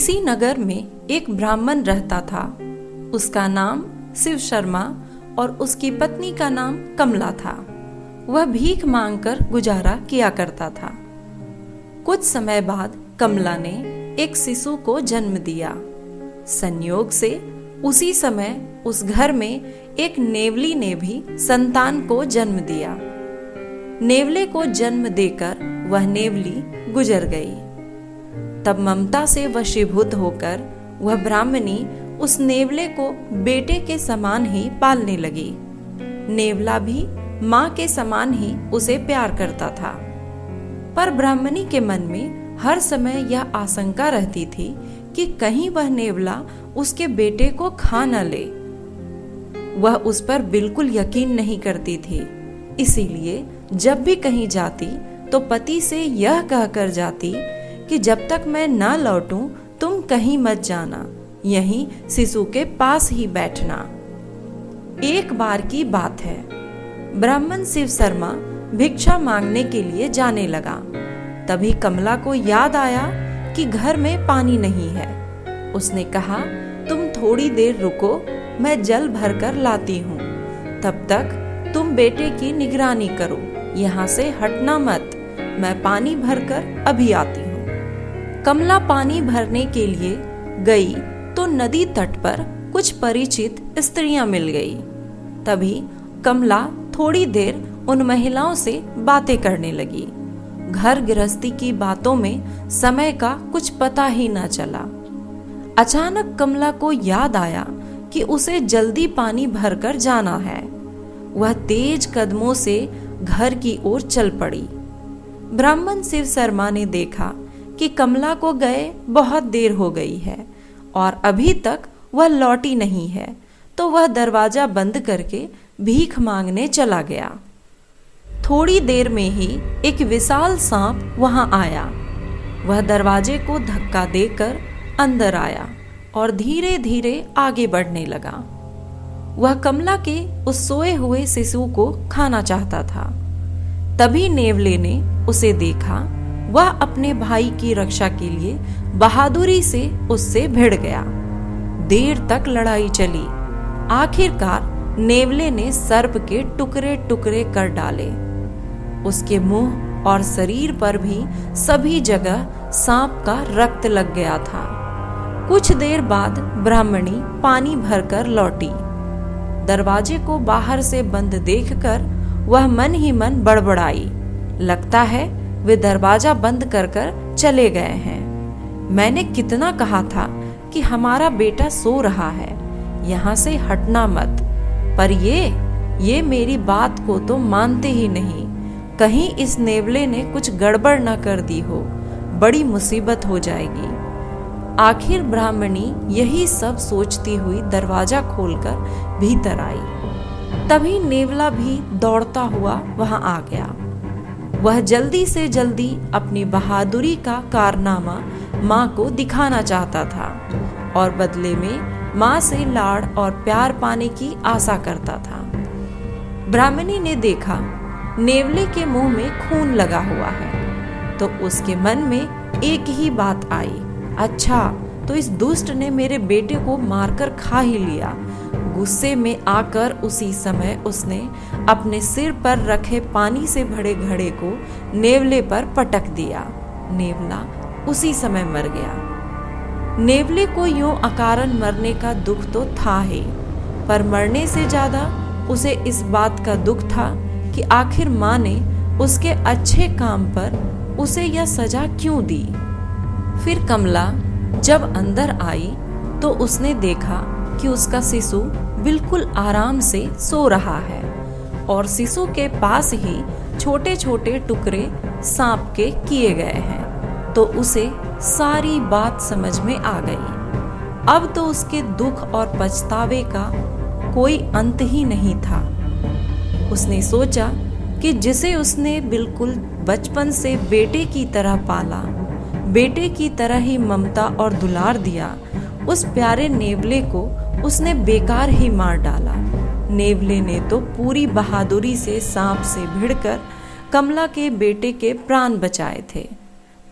किसी नगर में एक ब्राह्मण रहता था। उसका नाम शिव शर्मा और उसकी पत्नी का नाम कमला था। वह भीख मांगकर गुजारा किया करता था। कुछ समय बाद कमला ने एक शिशु को जन्म दिया। संयोग से उसी समय उस घर में एक नेवली ने भी संतान को जन्म दिया। नेवले को जन्म देकर वह नेवली गुजर गई। तब ममता से वशीभूत होकर वह ब्राह्मणी उस नेवले को बेटे के समान ही पालने लगी। नेवला भी माँ के समान ही उसे प्यार करता था। पर ब्राह्मणी के मन में हर समय यह आशंका रहती थी कि कहीं वह नेवला उसके बेटे को खा न ले। वह उस पर बिल्कुल यकीन नहीं करती थी। इसीलिए जब भी कहीं जाती तो पति से यह कहकर जाती कि जब तक मैं न लौटूं तुम कहीं मत जाना, यहीं शिशु के पास ही बैठना। एक बार की बात है, ब्राह्मण शिव शर्मा भिक्षा मांगने के लिए जाने लगा। तभी कमला को याद आया कि घर में पानी नहीं है। उसने कहा, तुम थोड़ी देर रुको, मैं जल भरकर लाती हूँ। तब तक तुम बेटे की निगरानी करो, यहाँ से हटना मत। मैं पानी भरकर अभी आती हूँ। कमला पानी भरने के लिए गई तो नदी तट पर कुछ परिचित स्त्रियां मिल गई। तभी कमला थोड़ी देर उन महिलाओं से बातें करने लगी। घर गृहस्थी की बातों में समय का कुछ पता ही न चला। अचानक कमला को याद आया कि उसे जल्दी पानी भरकर जाना है। वह तेज कदमों से घर की ओर चल पड़ी। ब्राह्मण शिव शर्मा ने देखा कि कमला को गए बहुत देर हो गई है और अभी तक वह लौटी नहीं है, तो वह दरवाजा बंद करके भीख मांगने चला गया। थोड़ी देर में ही एक विशाल सांप वहां आया। वह दरवाजे को धक्का देकर अंदर आया और धीरे धीरे आगे बढ़ने लगा। वह कमला के उस सोए हुए शिशु को खाना चाहता था। तभी नेवले ने उसे देखा। वह अपने भाई की रक्षा के लिए बहादुरी से उससे भिड़ गया। देर तक लड़ाई चली। आखिरकार नेवले ने सर्प के टुकड़े टुकड़े कर डाले। उसके मुंह और शरीर पर भी सभी जगह सांप का रक्त लग गया था। कुछ देर बाद ब्राह्मणी पानी भरकर लौटी। दरवाजे को बाहर से बंद देखकर वह मन ही मन बड़बड़ाई। लगता है वे दरवाजा बंद कर चले गए हैं। मैंने कितना कहा था कि हमारा बेटा सो रहा है, यहाँ से हटना मत। पर ये मेरी बात को तो मानते ही नहीं। कहीं इस नेवले ने कुछ गड़बड़ न कर दी हो, बड़ी मुसीबत हो जाएगी। आखिर ब्राह्मणी यही सब सोचती हुई दरवाजा खोलकर भीतर आई। तभी नेवला भी दौड़ता हुआ वहां आ गया। वह जल्दी से जल्दी अपनी बहादुरी का कारनामा माँ को दिखाना चाहता था और बदले में माँ से लाड़ और प्यार पाने की आशा करता था। ब्राह्मणी ने देखा नेवले के मुंह में खून लगा हुआ है, तो उसके मन में एक ही बात आई, अच्छा तो इस दुष्ट ने मेरे बेटे को मारकर खा ही लिया। गुस्से में आकर उसी समय उसने अपने सिर पर रखे पानी से भरे घड़े को नेवले पर पटक दिया। नेवला उसी समय मर गया। नेवले को यूं अकारण मरने का दुख तो था ही, पर मरने से ज्यादा उसे इस बात का दुख था कि आखिर माँ ने उसके अच्छे काम पर उसे यह सजा क्यों दी। फिर कमला जब अंदर आई तो उसने देखा कि उसका शिशु बिल्कुल आराम से सो रहा है और शिशु के पास ही छोटे छोटे टुकड़े सांप के किए गए हैं। तो उसे सारी बात समझ में आ गई। अब तो उसके दुख और पछतावे का कोई अंत ही नहीं था। उसने सोचा कि जिसे उसने बिल्कुल बचपन से बेटे की तरह पाला, बेटे की तरह ही ममता और दुलार दिया, उस प्यारे नेवले को उसने बेकार ही मार डाला। नेवले ने तो पूरी बहादुरी से सांप से भिड़कर कमला के बेटे के प्राण बचाए थे,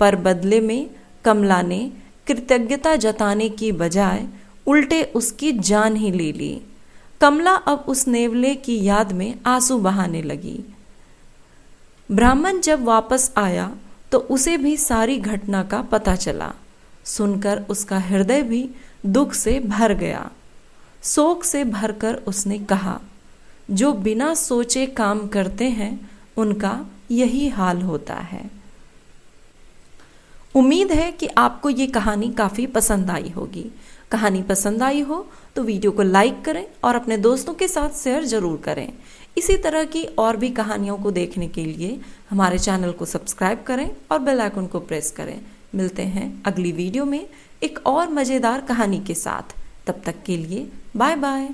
पर बदले में कमला ने कृतज्ञता जताने की बजाय उल्टे उसकी जान ही ले ली। कमला अब उस नेवले की याद में आंसू बहाने लगी। ब्राह्मण जब वापस आया तो उसे भी सारी घटना का पता चला। सुनकर उसका हृदय भी दुख से भर गया। शोक से भरकर उसने कहा, जो बिना सोचे काम करते हैं उनका यही हाल होता है। उम्मीद है कि आपको ये कहानी काफ़ी पसंद आई होगी। कहानी पसंद आई हो तो वीडियो को लाइक करें और अपने दोस्तों के साथ शेयर ज़रूर करें। इसी तरह की और भी कहानियों को देखने के लिए हमारे चैनल को सब्सक्राइब करें और बेल आइकन को प्रेस करें। मिलते हैं अगली वीडियो में एक और मज़ेदार कहानी के साथ। तब तक के लिए बाय बाय।